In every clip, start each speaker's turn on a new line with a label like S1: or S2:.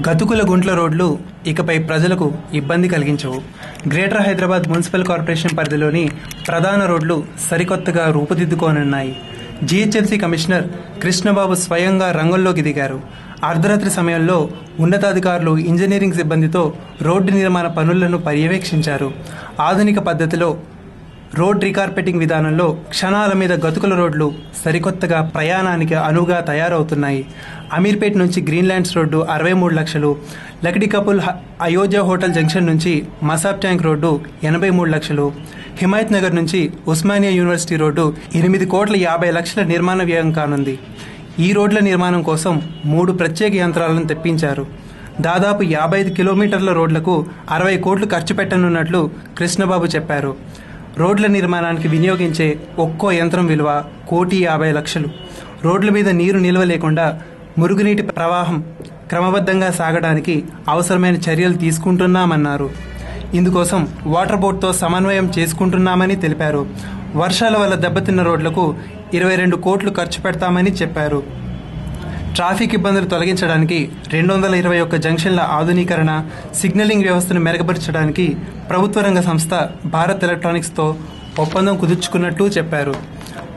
S1: గతుకుల గుంట్ల రోడ్లు ఇకపై ప్రజలకు ఇబ్బంది కలిగించవు. గ్రేటర్ హైదరాబాద్ మున్సిపల్ కార్పొరేషన్ పరిధిలోని ప్రధాన రోడ్లు సరికొత్తగా రూపుదిద్దుకోనున్నాయి. జీహెచ్ఎంసీ కమిషనర్ కృష్ణబాబు స్వయంగా రంగంలోకి దిగారు. అర్ధరాత్రి సమయంలో ఉన్నతాధికారులు ఇంజనీరింగ్ సిబ్బందితో రోడ్డు నిర్మాణ పనులను పర్యవేక్షించారు. ఆధునిక పద్ధతిలో రోడ్ రీకార్పెటింగ్ విధానంలో క్షణాల మీద గతుకుల రోడ్లు సరికొత్తగా ప్రయాణానికి అనువుగా తయారవుతున్నాయి. అమీర్పేట్ నుంచి గ్రీన్లాండ్స్ రోడ్డు 63 లక్షలు, లక్డీకపుల్ అయోధ్య హోటల్ జంక్షన్ నుంచి మసాబ్ ట్యాంక్ రోడ్డు 83 లక్షలు, హిమాయత్ నగర్ నుంచి ఉస్మానియా యూనివర్సిటీ రోడ్డు 8,50,00,000 నిర్మాణ వ్యయం కానుంది. ఈ రోడ్ల నిర్మాణం కోసం 3 ప్రత్యేక యంత్రాలను తెప్పించారు. దాదాపు 55 కిలోమీటర్ల రోడ్లకు 60 కోట్లు ఖర్చు పెట్టనున్నట్లు కృష్ణబాబు చెప్పారు. రోడ్ల నిర్మాణానికి వినియోగించే ఒక్కో యంత్రం విలువ 1,50,00,000. రోడ్ల మీద నీరు నిల్వ లేకుండా మురుగునీటి ప్రవాహం క్రమబద్ధంగా సాగడానికి అవసరమైన చర్యలు తీసుకుంటున్నామన్నారు. ఇందుకోసం వాటర్ బోర్డుతో సమన్వయం చేసుకుంటున్నామని తెలిపారు. వర్షాల వల్ల దెబ్బతిన్న రోడ్లకు 22 కోట్లు ఖర్చు పెడతామని చెప్పారు. ట్రాఫిక్ ఇబ్బందులు తొలగించడానికి 221 జంక్షన్ల ఆధునీకరణ, సిగ్నలింగ్ వ్యవస్థను మెరుగుపరచడానికి ప్రభుత్వ రంగ సంస్థ భారత్ ఎలక్ట్రానిక్స్తో ఒప్పందం కుదుర్చుకున్నట్టు చెప్పారు.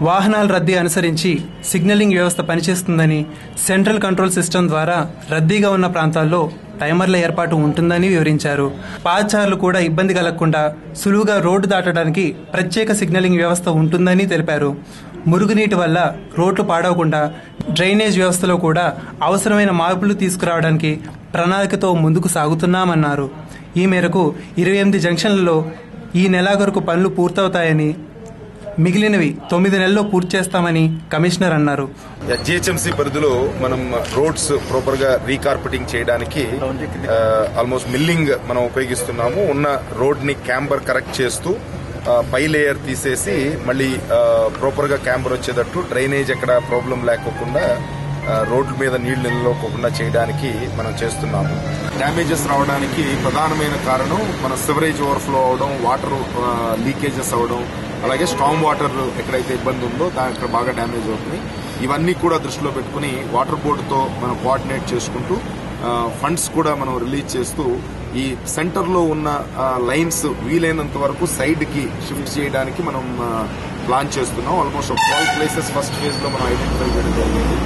S1: వాహనాల రద్దీ అనుసరించి సిగ్నలింగ్ వ్యవస్థ పనిచేస్తుందని, సెంట్రల్ కంట్రోల్ సిస్టమ్ ద్వారా రద్దీగా ఉన్న ప్రాంతాల్లో టైమర్ల ఏర్పాటు ఉంటుందని వివరించారు. పాదచారులు కూడా ఇబ్బంది కలగకుండా సులువుగా రోడ్డు దాటడానికి ప్రత్యేక సిగ్నలింగ్ వ్యవస్థ ఉంటుందని తెలిపారు. మురుగునీటి వల్ల రోడ్లు పాడవకుండా డ్రైనేజ్ వ్యవస్థలో కూడా అవసరమైన మార్పులు తీసుకురావడానికి ప్రణాళికతో ముందుకు సాగుతున్నామన్నారు. ఈ మేరకు 28 జంక్షన్లలో ఈ నెలాఖరుకు పనులు పూర్తవుతాయని, మిగిలినవి 9 నెలల్లో పూర్తి చేస్తామని కమిషనర్ అన్నారు.
S2: జిహెచ్ఎంసీ పరిధిలో మనం రోడ్స్ ప్రాపర్ గా రీకార్పెటింగ్ చేయడానికి ఆల్మోస్ట్ మిల్లింగ్ మనం ఉపయోగిస్తున్నాము. ఉన్న రోడ్ ని క్యాంబర్ కరెక్ట్ చేస్తూ పై లేయర్ తీసేసి మళ్ళీ ప్రాపర్ గా క్యాంబర్ వచ్చేటట్టు డ్రైనేజ్ ఎక్కడ ప్రాబ్లం లేకోకుండా రోడ్ల మీద నీళ్లు నిలవకుండా చేయడానికి మనం చేస్తున్నాము. డ్యామేజెస్ రావడానికి ప్రధానమైన కారణం మన సివరేజ్ ఓవర్ఫ్లో అవడం, వాటర్ లీకేజెస్ అవడం, అలాగే స్ట్రాంగ్ వాటర్ ఎక్కడైతే ఇబ్బంది ఉందో అక్కడ బాగా డ్యామేజ్ అవుతుంది. ఇవన్నీ కూడా దృష్టిలో పెట్టుకుని వాటర్ బోర్డుతో మనం కోఆర్డినేట్ చేసుకుంటూ ఫండ్స్ కూడా మనం రిలీజ్ చేస్తూ ఈ సెంటర్ లో ఉన్న లైన్స్ వీలైనంత వరకు సైడ్ కి షిఫ్ట్ చేయడానికి మనం ప్లాన్ చేస్తున్నాం. ఆల్మోస్ట్ 12 ప్లేసెస్ ఫస్ట్ ఫేజ్ లో మనం ఐడెంటిఫై చేయడం జరిగింది.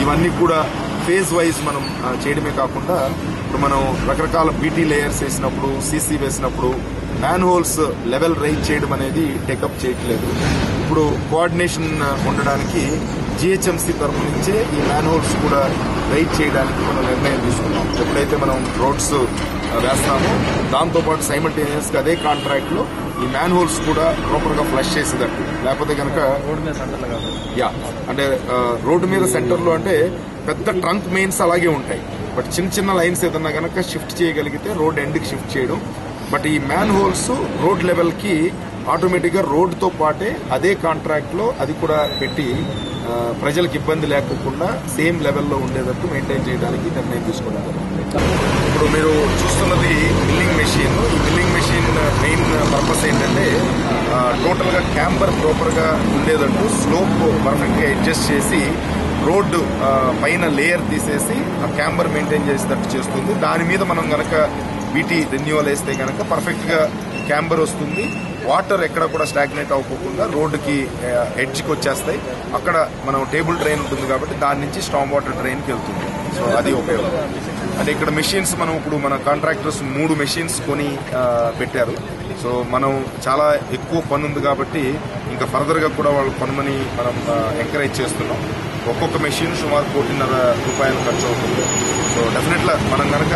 S2: ఇవన్నీ కూడా ఫేజ్ వైజ్ మనం చేయడమే కాకుండా ఇప్పుడు మనం రకరకాల బీటీ లేయర్స్ వేసినప్పుడు, సీసీ వేసినప్పుడు మ్యాన్ హోల్స్ లెవెల్ రైజ్ చేయడం అనేది టేకప్ చేయట్లేదు. ఇప్పుడు కోఆర్డినేషన్ ఉండడానికి జిహెచ్ఎంసీ తరఫు నుంచే ఈ మ్యాన్ హోల్స్ కూడా రైజ్ చేయడానికి మనం నిర్ణయం తీసుకున్నాం. ఎప్పుడైతే మనం రోడ్స్ వేస్తామో దాంతోపాటు సైమల్టేనియస్ గా అదే కాంట్రాక్ట్ లో ఈ మ్యాన్ హోల్స్ కూడా ప్రాపర్ గా ఫ్లష్ చేసేటట్టు, లేకపోతే కనుక అంటే రోడ్డు మీద సెంటర్ లో అంటే పెద్ద ట్రంక్ మెయిన్స్ అలాగే ఉంటాయి. బట్ చిన్న చిన్న లైన్స్ ఏదన్నా కనుక షిఫ్ట్ చేయగలిగితే రోడ్ ఎండ్ కి షిఫ్ట్ చేయడం. బట్ ఈ మ్యాన్ హోల్స్ రోడ్ లెవెల్ కి ఆటోమేటిక్ గా రోడ్ తో పాటే అదే కాంట్రాక్ట్ లో అది కూడా పెట్టి ప్రజలకు ఇబ్బంది లేకుండా సేమ్ లెవెల్లో ఉండేటట్టు మెయింటైన్ చేయడానికి నిర్ణయం తీసుకోవడం. ఇప్పుడు మీరు చూస్తున్నది మిల్లింగ్ మెషిన్. ఈ మిల్లింగ్ మెషిన్ మెయిన్ పర్పస్ ఏంటంటే టోటల్ గా క్యాంబర్ ప్రాపర్ గా ఉండేటట్టు స్లోప్ పర్ఫెక్ట్ గా అడ్జస్ట్ చేసి రోడ్డు పైన లేయర్ తీసేసి ఆ క్యాంబర్ మెయింటైన్ చేసేటట్టు చేస్తుంది. దాని మీద మనం గనక బీటీ రెన్యూవల్ వేస్తే గనక పర్ఫెక్ట్ గా క్యాంబర్ వస్తుంది. వాటర్ ఎక్కడ కూడా స్టాగ్నేట్ అవ్వకుండా రోడ్డుకి ఎడ్జ్కి వచ్చేస్తాయి. అక్కడ మనం టేబుల్ డ్రైన్ ఉంటుంది కాబట్టి దాని నుంచి స్టామ్ వాటర్ డ్రైన్ కి వెళ్తుంది. సో అది ఉపయోగం. అంటే ఇక్కడ మెషిన్స్ మనం ఇప్పుడు మన కాంట్రాక్టర్స్ 3 మెషిన్స్ కొని పెట్టారు. సో మనం చాలా ఎక్కువ పని ఉంది కాబట్టి ఇంకా ఫర్దర్ గా కూడా వాళ్ళు కొనమని మనం ఎంకరేజ్ చేస్తున్నాం. ఒక్కొక్క మెషిన్ సుమారు 1,50,00,000 రూపాయలు ఖర్చు అవుతుంది. సో డెఫినెట్ గా మనం కనుక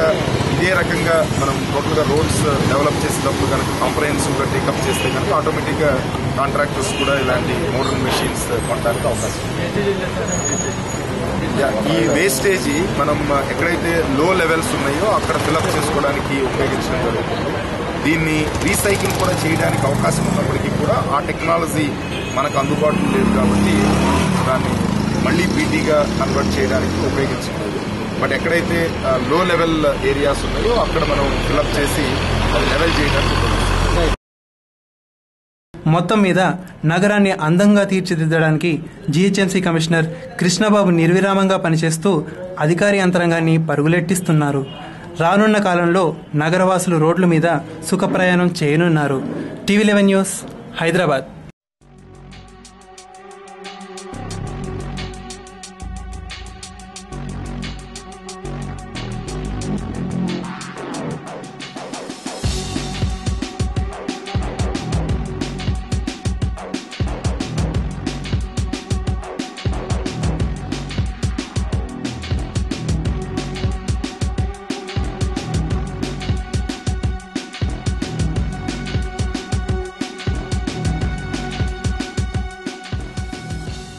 S2: ఇదే రకంగా మనం టోటల్ గా రోడ్స్ డెవలప్ చేసేటప్పుడు కనుక కాంప్రహెన్సివ్ గా టేకప్ చేస్తే కనుక ఆటోమేటిక్ గా కాంట్రాక్టర్స్ కూడా ఇలాంటి మోడర్న్ మెషిన్స్ కొనడానికి అవకాశం ఉంది. ఈ వేస్టేజ్ మనం ఎక్కడైతే లో లెవెల్స్ ఉన్నాయో అక్కడ ఫిల్అప్ చేసుకోవడానికి ఉపయోగించడం జరుగుతుంది. దీన్ని రీసైకిల్ కూడా చేయడానికి అవకాశం ఉన్నప్పటికీ కూడా ఆ టెక్నాలజీ మనకు అందుబాటులో లేదు కాబట్టి దాన్ని మళ్లీ బీటీగా కన్వర్ట్ చేయడానికి ఉపయోగించలేదు. బట్ ఎక్కడైతే లో లెవెల్ ఏరియాస్ ఉన్నాయో అక్కడ మనం ఫిల్అప్ చేసి అది లెవెల్ చేయడానికి ఉపయోగిస్తాం.
S1: మొత్తం మీద నగరాన్ని అందంగా తీర్చిదిద్దడానికి జీహెచ్ఎంసీ కమిషనర్ కృష్ణబాబు నిర్విరామంగా పనిచేస్తూ అధికార యంత్రాంగాన్ని పరుగులెట్టిస్తున్నారు. రానున్న కాలంలో నగరవాసులు రోడ్ల మీద సుఖ ప్రయాణం చేయనున్నారు. TV 11 news, Hyderabad.